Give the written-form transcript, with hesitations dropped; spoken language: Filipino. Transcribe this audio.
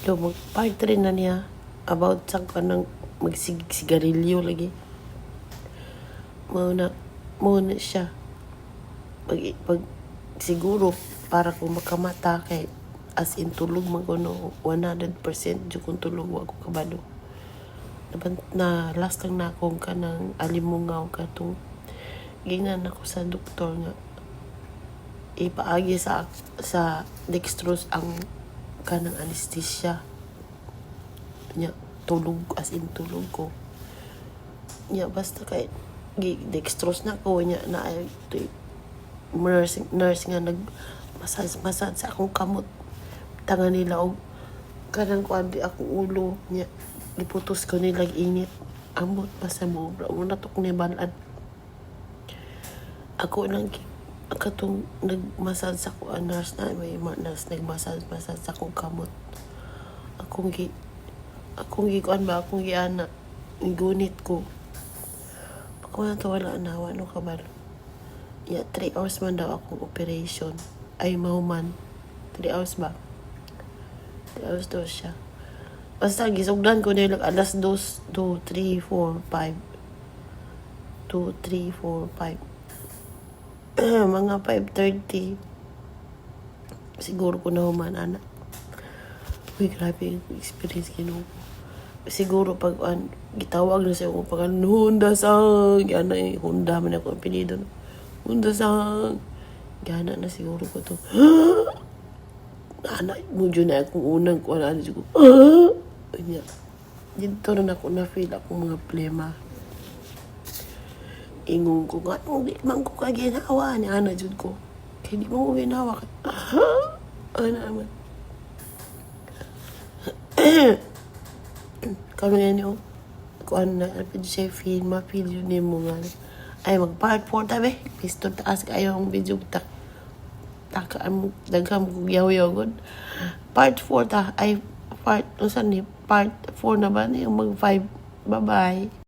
Mag-part rin na niya about sa kanang magsigarilyo lagi. Muna siya. Pag siguro para kung makamata kay as in tulog maguno 100% jud kung tulog wa ko kabalo. Na last lang na akong kanang alimungaw katong gingnan ako sa doktor nga ipaagi sa dextrose ang kanang anesthesia nya tulog as in tulog ko nya basta kay dextrose na ko nya na nurse nga nag massage sa akong kamot tangan nila og kanang kuan di akong ulo nya giputos ko nila init ambot basta mo una tok ni balan ako nang katong nagmassage sa ko nurse na may nurse nagmassage sa akong kamot akong kuan ba akong giana gunit ko ako na to wala na wano kabalo ya 3 hours man daw akong operation ay mahuman 3 hours ba 3 hours daw siya basta gisugdan ko nila alas 2 3 4 5 2 3 4 5 mga 5:30 siguro ko na human anak. Uy, grabe yung experience kinuha. Siguro pag gitawag na siya kung pag Honda sang gana Honda man ako ang pinido Honda sang gana na siguro ko to anak mo dyan na akong unang kuha na ko dito na ako na feel akong mga plema ingon ko nga di man ko kaginawa ni ana jud ko kaya di mo ginawa ana naman kami nga kuan na siya feel ma-feel yun mo nga ay mag part 4 tabi pisto taas kayo ang video takaan mo dagham ko yaw-yaw god part 4 ta ay part 4 na ba yung mag 5 bye bye.